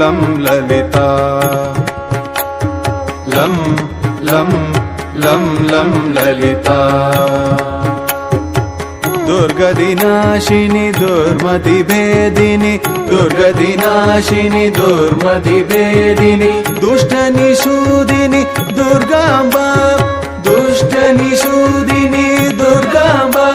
लं ललिता लं लं लं लं ललिता दुर्गतिनाशिनी दुर्मतिभेदिनी दुर्गतिनाशिनी दुर्मतिभेदिनी दुष्टनिषूदिनी दुर्गाम्बा दुष्टनिषूदिनी दुर्गाम्बा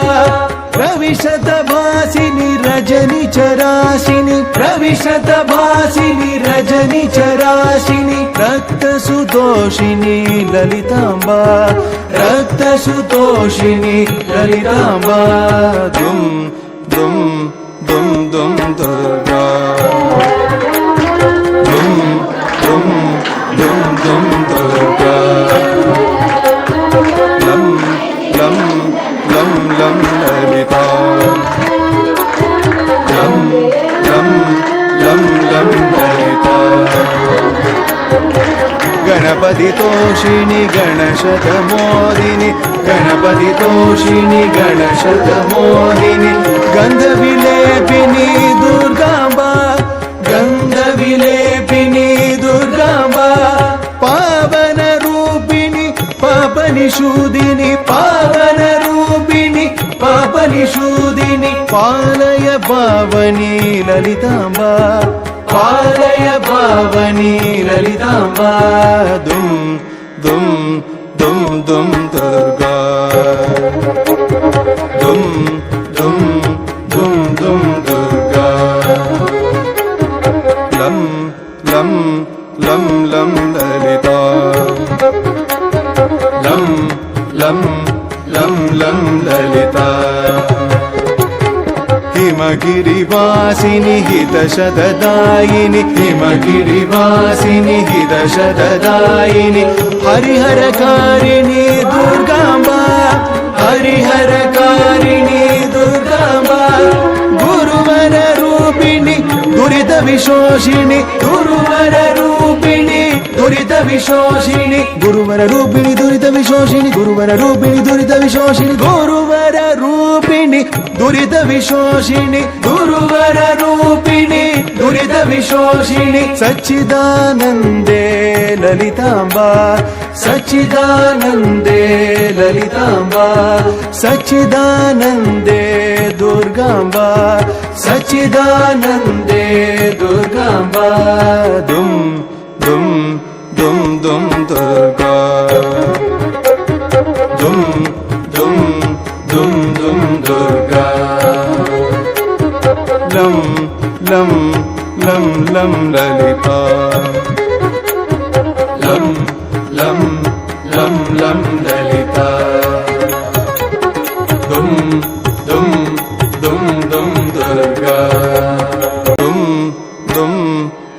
प्रविशतभासिनी रजनिचराशिनी प्रविशतभासिनी रजनिचराशिनी रक्तसुतोषिनी ललिताम्बा रक्तसुतोषिनी ललिताम्बा दुम दुम दुम दुम दुर्गा दुम दुम दुम दुम दुर्गा लं लं लं लं ललिता लं लं लं लं ललिता गणपतितोषिणी गणशतमोदिनी गणपतितोषिणी गणशतमोदिनी गन्धविलेपिनी दुर्गाम्बा गन्धविलेपिनी दुर्गाम्बा पावनरूपिणी पापनिषूदिनी पावनरूपिणी पापनिषूदिनी पालय पावनी ललिताम्बा पालय पावनी ललिताम्बा दुम दुम दुम दुम दुर्गा दुम दुम दुम दुम दुर्गा लं लं लं लं ललिता लं लं लं लं ललिता हिमगिरिवासिनी हितशतदायिनी हिमगिरिवासिनी हितशतदायिनी हरिहरकारिणी दुर्गाम्बा हरिहरकारिणी दुर्गाम्बा गुरुवररूपिणी दुरितविशोषिणी गुरुवररूपिणी दुरितविशोषिणी गुरुवररूपिणी दुरितविशोषिणी गुरुवररूपिणी दुरितविशोषिणी गुरुवररूपिणी दुरितविशोषिणी गुरुवररूपिणी दुरितविशोषिणी सच्चिदानन्दे ललिताम्बा सच्चिदानन्दे ललिताम्बा सच्चिदानन्दे दुर्गाम्बा सच्चिदानन्दे दुर्गाम्बा दुम दुम दुम दुम दुर्गा दुम दुम दुम दुम दुर्गा लं लं लं लं ललिता लं लं लं लं ललिता दुम दुम दुम दुम दुर्गा दुम दुम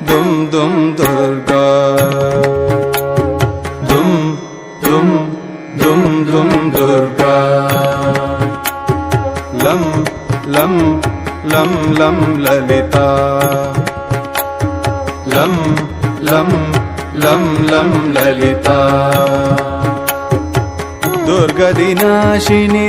दुम दुम दुर्गा दुम दुम दुम दुम दुर्गा लं लं लं लं ललिता लं लं लं लं ललिता दुर्गतिनाशिनी